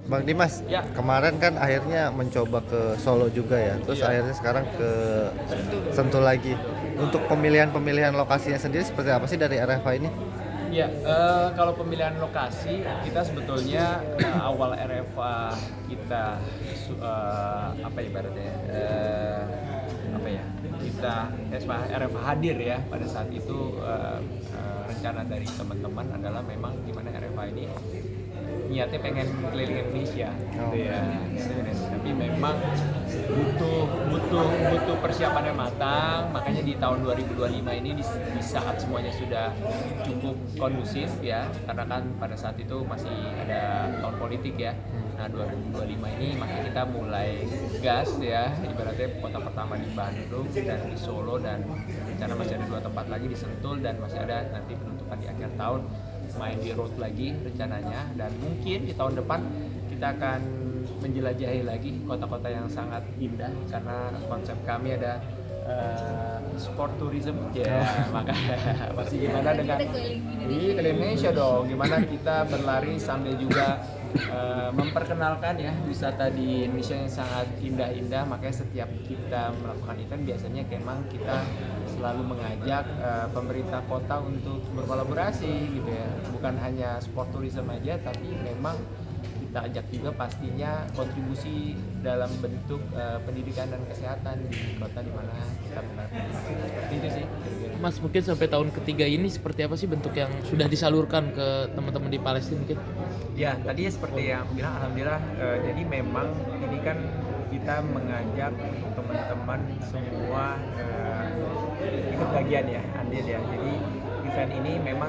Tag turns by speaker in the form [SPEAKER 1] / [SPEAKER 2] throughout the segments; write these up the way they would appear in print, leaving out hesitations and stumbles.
[SPEAKER 1] Bang Dimas,
[SPEAKER 2] Ya,
[SPEAKER 1] kemarin kan akhirnya mencoba ke Solo juga ya, terus
[SPEAKER 2] iya.
[SPEAKER 1] akhirnya sekarang ke Sentul lagi. Untuk pemilihan lokasinya sendiri seperti apa sih dari RFA ini?
[SPEAKER 2] Ya, kalau pemilihan lokasi kita sebetulnya awal RFA kita apa ibaratnya apa ya kita RFA hadir ya pada saat itu rencana dari teman-teman adalah memang gimana RFA ini niatnya pengen keliling Indonesia gitu ya. Tapi memang butuh butuh butuh persiapan yang matang, makanya di tahun 2025 ini di saat semuanya sudah cukup kondusif ya, karena kan pada saat itu masih ada tahun politik ya. Nah 2025 ini makanya kita mulai gas ya, ibaratnya kota pertama di Bandung dan di Solo, dan rencana masih ada 2 tempat lagi di Sentul, dan masih ada nanti penutupan di akhir tahun main di road lagi rencananya. Dan mungkin di tahun depan kita akan menjelajahi lagi kota-kota yang sangat indah, karena konsep kami ada sport tourism ya. Makanya pasti gimana dengan keliling Indonesia dong, gimana kita berlari sambil juga memperkenalkan ya wisata di Indonesia yang sangat indah-indah. Makanya setiap kita melakukan event biasanya memang kita selalu mengajak pemerintah kota untuk berkolaborasi gitu ya, bukan hanya sport tourism aja, tapi memang kita ajak juga pastinya kontribusi dalam bentuk pendidikan dan kesehatan di kota di mana kita menerapkan. Seperti itu sih.
[SPEAKER 3] Mas, mungkin sampai tahun ketiga ini seperti apa sih bentuk yang sudah disalurkan ke teman-teman di Palestina mungkin?
[SPEAKER 2] Ya, tadi seperti yang aku bilang, alhamdulillah. Jadi memang ini kan kita mengajak teman-teman semua ikut bagian ya, andil ya. Jadi event ini memang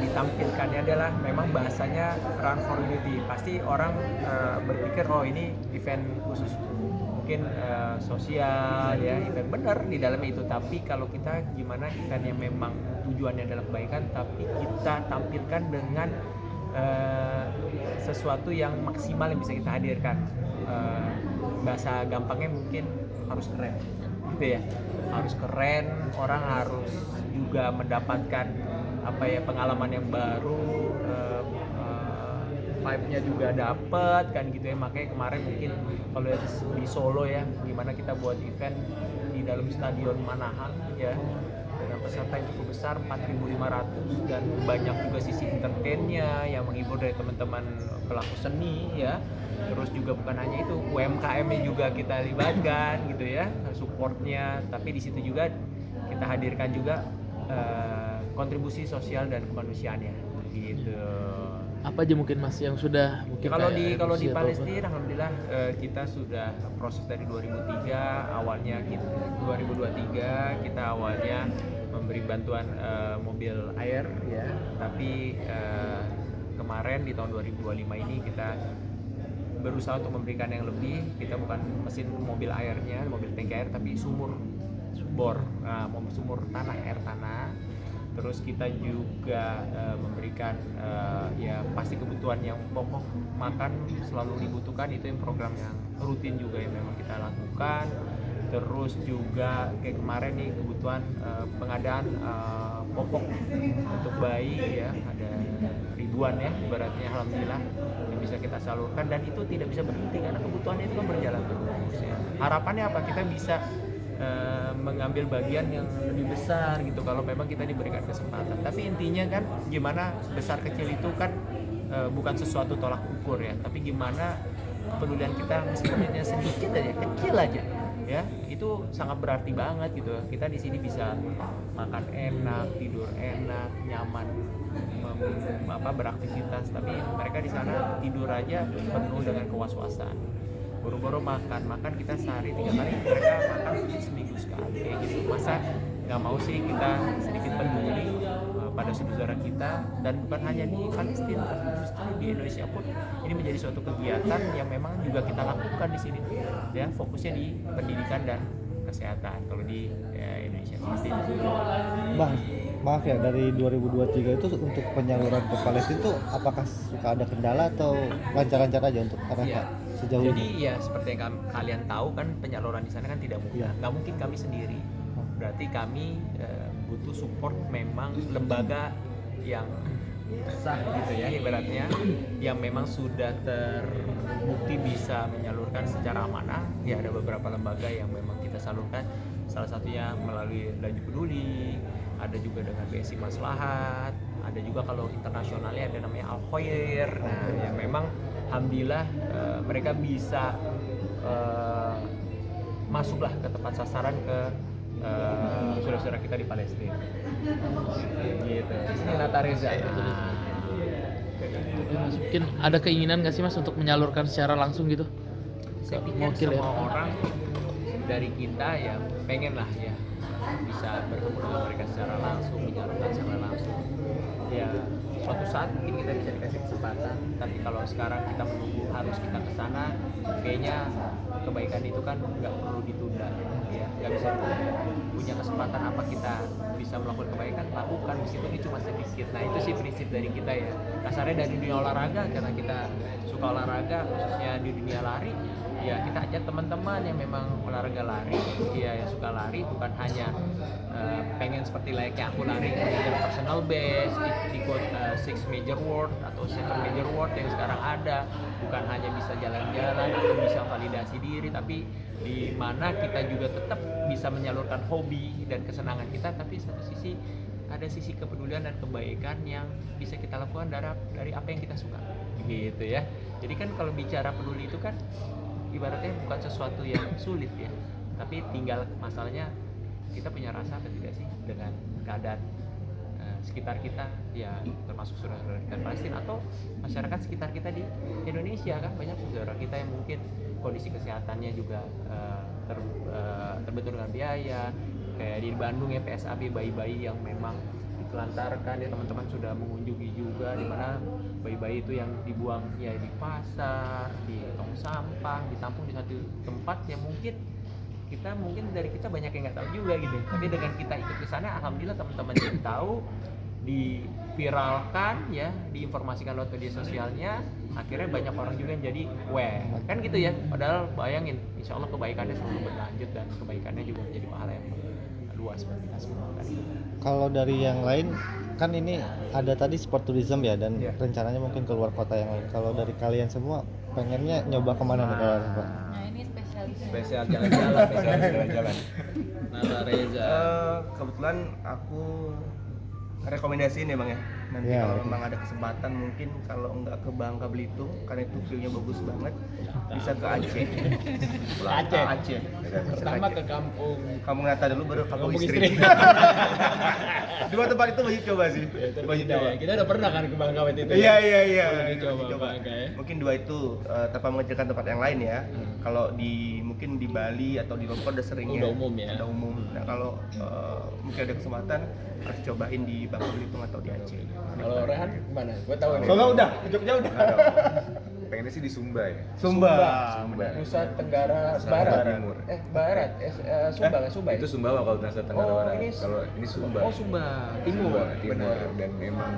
[SPEAKER 2] ditampilkannya adalah memang bahasanya Run for Unity. Pasti orang berpikir oh ini event khusus mungkin sosial ya, event bener di dalamnya itu. Tapi kalau kita gimana event yang memang tujuannya adalah kebaikan, tapi kita tampilkan dengan sesuatu yang maksimal yang bisa kita hadirkan. Bahasa gampangnya mungkin harus keren gitu ya, harus keren, orang harus juga mendapatkan apa ya, pengalaman yang baru, vibe-nya juga dapet kan gitu ya. Makanya kemarin mungkin kalau di Solo ya, gimana kita buat event di dalam stadion Manahan ya, dengan peserta yang cukup besar 4.500, dan banyak juga sisi entertainnya yang menghibur dari teman-teman pelaku seni ya. Terus juga bukan hanya itu, UMKM-nya juga kita libatkan gitu ya, supportnya. Tapi di situ juga kita hadirkan juga kontribusi sosial dan kemanusiaannya gitu.
[SPEAKER 3] Apa aja mungkin Mas yang sudah mungkin
[SPEAKER 2] Kalau di Palestina alhamdulillah kita sudah proses dari 2003 awalnya, 2023 kita awalnya memberi bantuan mobil air ya, tapi kemarin di tahun 2025 ini kita berusaha untuk memberikan yang lebih. Kita bukan mesin mobil airnya, mobil tangki air, tapi sumur bor, sumur tanah, air tanah. Terus kita juga memberikan ya pasti kebutuhan yang pokok, makan selalu dibutuhkan, itu yang program yang rutin juga yang memang kita lakukan. Terus juga kayak kemarin nih kebutuhan pengadaan popok untuk bayi ya, ada ribuan ya ibaratnya, alhamdulillah yang bisa kita salurkan, dan itu tidak bisa berhenti karena kebutuhannya itu kan berjalan terus ya. Harapannya apa? Kita bisa mengambil bagian yang lebih besar gitu kalau memang kita diberikan kesempatan. Tapi intinya kan gimana besar kecil itu kan bukan sesuatu tolak ukur ya, tapi gimana kepedulian kita meskipun hanya sedikit aja, kecil aja ya, itu sangat berarti banget gitu. Kita di sini bisa makan enak, tidur enak, nyaman, beraktivitas, tapi mereka di sana tidur aja penuh dengan kewaswasan. Boro-boro makan kita sehari 3 kali, mereka makan seminggu sekali kayak gitu. Masa nggak mau sih kita sedikit peduli pada saudara kita, dan bukan hanya di Palestina, tapi justru di Indonesia pun ini menjadi suatu kegiatan yang memang juga kita lakukan di sini ya, fokusnya di pendidikan dan kesehatan kalau di Indonesia seperti itu.
[SPEAKER 1] Bang, maaf ya, dari 2023 itu untuk penyaluran ke Palestina itu apakah suka ada kendala atau lancar-lancar aja untuk RFA
[SPEAKER 2] Ya.
[SPEAKER 1] sejauh
[SPEAKER 2] Jadi
[SPEAKER 1] ini?
[SPEAKER 2] ya seperti yang kalian tahu kan, penyaluran di sana kan tidak mudah. Nggak mungkin kami sendiri. Berarti kami butuh support memang lembaga yang sah gitu ya ibaratnya, yang memang sudah terbukti bisa menyalurkan secara amanah, ya ada beberapa lembaga yang memang kita salurkan, salah satunya melalui Laju Peduli, ada juga dengan BSI Maslahat, ada juga kalau internasionalnya ada namanya Al Khoir. Nah yang memang alhamdulillah mereka bisa masuklah ke tepat sasaran ke saudara-saudara kita di Palestina gitu. Ini Nata Reza.
[SPEAKER 3] Mungkin ada keinginan nggak sih Mas untuk menyalurkan secara langsung gitu?
[SPEAKER 2] Saya pikir
[SPEAKER 3] Mewakil ya?
[SPEAKER 2] semua orang dari kita ya pengen lah ya bisa bertemu dengan mereka secara langsung, menyalurkan secara langsung. Ya suatu saat mungkin kita bisa dikasih kesempatan, tapi kalau sekarang kita menunggu harus kita ke sana, kayaknya kebaikan itu kan nggak perlu ditunda ya, nggak bisa ditunda. Punya kesempatan apa kita bisa melakukan kebaikan, lakukan meskipun itu cuma sedikit. Nah itu sih prinsip dari kita ya, kasarnya dari dunia olahraga, karena kita suka olahraga khususnya di dunia lari ya, kita ajak teman-teman yang memang olahraga lari ya, yang suka lari, bukan hanya pengen seperti layaknya aku lari mengejar personal best, ikut 6 major world atau 7 major world yang sekarang ada, bukan hanya bisa jalan-jalan atau bisa validasi diri, tapi di mana kita juga tetap bisa menyalurkan hobi dan kesenangan kita, tapi satu sisi ada sisi kepedulian dan kebaikan yang bisa kita lakukan dari apa yang kita suka gitu ya. Jadi kan kalau bicara peduli itu kan ibaratnya bukan sesuatu yang sulit ya, tapi tinggal masalahnya kita punya rasa atau tidak sih dengan keadaan sekitar kita ya, termasuk saudara-saudara kita di Palestina atau masyarakat sekitar kita di Indonesia. Kan banyak saudara kita yang mungkin kondisi kesehatannya juga terbentur dengan biaya, kayak di Bandung ya, PSAB bayi-bayi yang memang ditelantarkan ya, teman-teman sudah mengunjungi juga, di mana bayi-bayi itu yang dibuang ya di pasar, di tong sampah, ditampung di satu tempat yang mungkin dari kita banyak yang nggak tahu juga gitu. Tapi dengan kita ikut ke sana, alhamdulillah teman-teman jadi tahu, diviralkan ya, diinformasikan lewat media sosialnya, akhirnya banyak orang juga yang jadi aware kan gitu ya. Padahal bayangin, insya Allah kebaikannya selalu berlanjut dan kebaikannya juga menjadi pahala yang luas bagi kita semua kan.
[SPEAKER 1] Kalau dari yang lain kan ini ada tadi sport tourism ya, dan rencananya mungkin keluar kota yang lain. Kalau dari kalian semua pengennya nyoba kemana nih kalau Pak?
[SPEAKER 4] Nah ini
[SPEAKER 2] Spesial jalan-jalan.
[SPEAKER 3] Nata Reza.
[SPEAKER 5] Kebetulan aku rekomendasiin ya Bang ya. Nanti
[SPEAKER 1] Ya,
[SPEAKER 5] kalau memang ada kesempatan, mungkin kalau nggak ke Bangka Belitung karena itu view-nya bagus banget, bisa ke Aceh. Aceh.
[SPEAKER 2] Pertama ke
[SPEAKER 5] Kampung Nata dulu, baru kampung
[SPEAKER 2] Kampung
[SPEAKER 5] istri.
[SPEAKER 2] istri.
[SPEAKER 5] Dua tempat itu wajib coba sih. Wajib coba.
[SPEAKER 2] Kita udah pernah kan ke Bangka waktu itu.
[SPEAKER 5] Iya.
[SPEAKER 2] Boleh dicoba
[SPEAKER 5] Dicoba.
[SPEAKER 2] Bangka ya.
[SPEAKER 5] Mungkin dua itu tanpa mengecilkan tempat yang lain ya. Kalau mungkin di Bali atau di Lombok udah sering ya.
[SPEAKER 2] Udah umum ya.
[SPEAKER 5] Udah umum. Nah kalau mungkin ada kesempatan harus cobain di Bangka Belitung atau di Aceh.
[SPEAKER 2] Kalau Rehan gimana? Gue tahu nih.
[SPEAKER 5] Solo udah, Jogja udah.
[SPEAKER 6] Pengennya sih di Sumba ya.
[SPEAKER 5] Sumba.
[SPEAKER 2] Nusa Tenggara
[SPEAKER 6] Nusa
[SPEAKER 2] Barat.
[SPEAKER 6] Tenggara Timur.
[SPEAKER 2] Barat. Sumba kan Sumba.
[SPEAKER 6] Itu Sumbawa kalau Nusa Tenggara
[SPEAKER 2] Oh,
[SPEAKER 6] Barat.
[SPEAKER 2] ini
[SPEAKER 6] Kalau ini Sumba.
[SPEAKER 2] Oh Sumba Timur.
[SPEAKER 6] Sumba Timur.
[SPEAKER 2] Benar.
[SPEAKER 6] Dan memang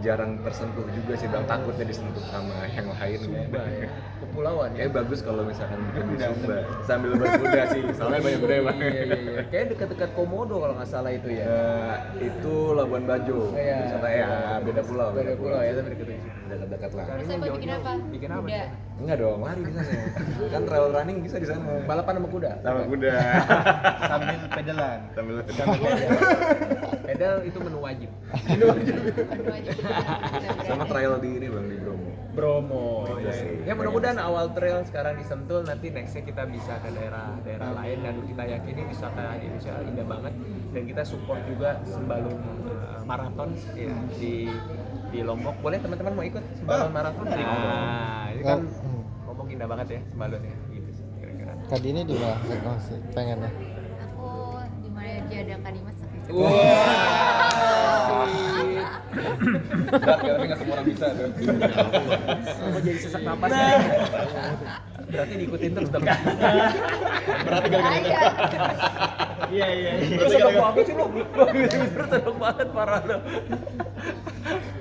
[SPEAKER 6] jarang tersentuh juga sih, Bang, takutnya disentuh sama yang lain.
[SPEAKER 2] Sumba ya. Kepulauan ya.
[SPEAKER 6] Kayak bagus kalau misalkan di Sumba sambil berkuda sih. Soalnya banyak kuda ya, Bang.
[SPEAKER 2] Iya. Kayak dekat-dekat Komodo kalau nggak salah itu ya.
[SPEAKER 6] Itu Labuan Bajo.
[SPEAKER 2] Iya.
[SPEAKER 6] Wisata ya, beda pulau.
[SPEAKER 2] Beda pulau ya, tapi dekat situ.
[SPEAKER 6] Dekat-dekat lah.
[SPEAKER 4] Terus apa bikin apa?
[SPEAKER 2] Bikin apa?
[SPEAKER 4] Kuda.
[SPEAKER 6] Enggak dong, lari di sana. Kan trail running bisa di sana.
[SPEAKER 2] Balapan sama kuda.
[SPEAKER 6] Sama kuda.
[SPEAKER 5] Sambil pedalan.
[SPEAKER 6] Sambil
[SPEAKER 2] Pedal itu menu wajib.
[SPEAKER 4] Menu aja.
[SPEAKER 6] sama trail di ini Bang, di Bromo.
[SPEAKER 2] Bromo.
[SPEAKER 6] Itu sih.
[SPEAKER 2] Ya mudah-mudahan awal trail sekarang di Sentul, nanti nextnya kita bisa ke daerah lain, dan kita yakini wisata di Indonesia indah banget, dan kita support juga Sembalun maraton ya, di Lombok. Boleh teman-teman mau ikut Sembalun maraton? Nah, ini kan Lombok indah banget ya Sembalun ya, gitu sih kira-kira.
[SPEAKER 1] Tadi ini di mana pengennya?
[SPEAKER 4] Aku di mana aja ada kalimat sampai
[SPEAKER 6] Berat ya, tapi nggak semua orang bisa tuh.
[SPEAKER 2] Mau jadi sesak napas ya? Berarti diikutin terus dong. Berarti
[SPEAKER 4] Iya.
[SPEAKER 2] Iya. Terus sedok banget sih lo. Terus sedok banget parah lo.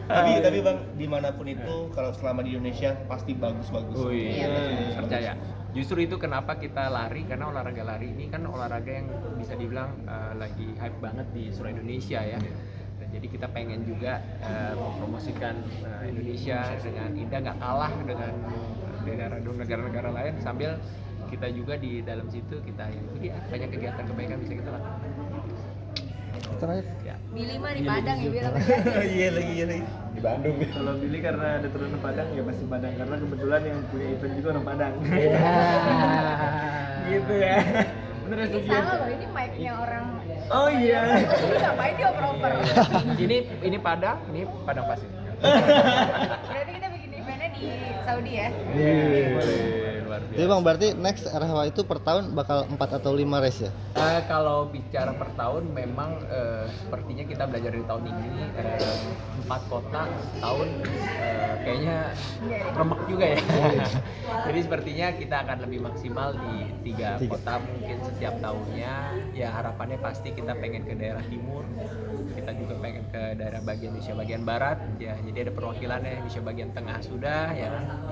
[SPEAKER 5] Tapi Bang, dimanapun itu kalau selama di Indonesia pasti bagus-bagus.
[SPEAKER 4] Iya, betul.
[SPEAKER 2] Percaya. Justru itu kenapa kita lari, karena olahraga lari ini kan olahraga yang bisa dibilang lagi hype banget di seluruh Indonesia ya. Dan Jadi kita pengen juga mempromosikan Indonesia dengan indah, nggak kalah dengan negara-negara lain, sambil kita juga di dalam situ kita banyak kegiatan kebaikan bisa kita lakukan.
[SPEAKER 1] Terakhir.
[SPEAKER 2] Ya.
[SPEAKER 4] Billy mah di Padang ya bilang.
[SPEAKER 5] Iya lagi.
[SPEAKER 6] Di Bandung.
[SPEAKER 5] Kalau Billy karena ada turunan Padang ya pasti Padang, karena kebetulan yang punya event juga orang Padang. Gitu ya. Bener ya,
[SPEAKER 4] Ini
[SPEAKER 5] Sugian?
[SPEAKER 4] salah loh, ini mic-nya orang.
[SPEAKER 5] Oh iya.
[SPEAKER 4] Ini ngapain dia oper-oper?
[SPEAKER 2] Ini Padang, ini Padang Pasir.
[SPEAKER 4] Berarti kita bikin eventnya di Saudi ya?
[SPEAKER 2] Luar biasa.
[SPEAKER 1] Jadi Bang, berarti next RFA itu per tahun bakal 4 atau 5 race ya?
[SPEAKER 2] Kalau bicara per tahun memang sepertinya kita belajar dari tahun ini 4 kota tahun kayaknya remek juga ya. Jadi sepertinya kita akan lebih maksimal di 3 kota mungkin setiap tahunnya. Ya harapannya pasti kita pengen ke daerah timur, kita juga pengen ke daerah bagian Indonesia bagian barat ya. Jadi ada perwakilannya Indonesia bagian tengah sudah ya.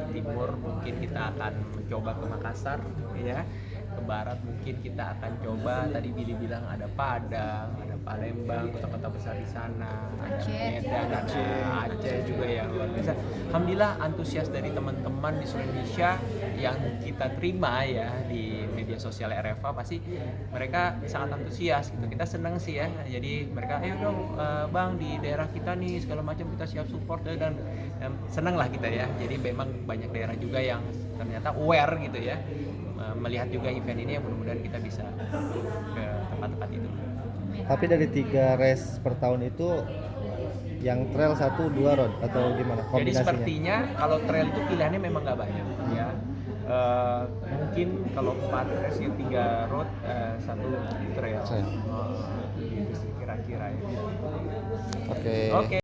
[SPEAKER 2] Di timur mungkin kita akan mencoba ke Makassar ya. Ke barat mungkin kita akan coba, tadi Billy bilang ada Padang, ada Palembang, kota-kota besar di sana, ada Medan, ada Aceh juga yang luar biasa. Alhamdulillah antusias dari teman-teman di seluruh Indonesia yang kita terima ya di media sosial RFA, pasti mereka sangat antusias gitu. Kita senang sih ya. Jadi mereka ayo dong Bang di daerah kita nih segala macam kita siap support dan senang lah kita ya. Jadi memang banyak daerah juga yang ternyata aware gitu ya, melihat juga event ini, yang mudah-mudahan kita bisa ke tempat-tempat itu.
[SPEAKER 1] Tapi dari 3 race per tahun itu yang trail 1, 2 road atau gimana
[SPEAKER 2] Jadi
[SPEAKER 1] kombinasinya?
[SPEAKER 2] sepertinya kalau trail itu pilihannya memang nggak banyak ya. Mungkin kalau 4 race ya 3 road, 1 trail. Gitu sih kira-kira ya.
[SPEAKER 1] Oke.
[SPEAKER 2] Oke.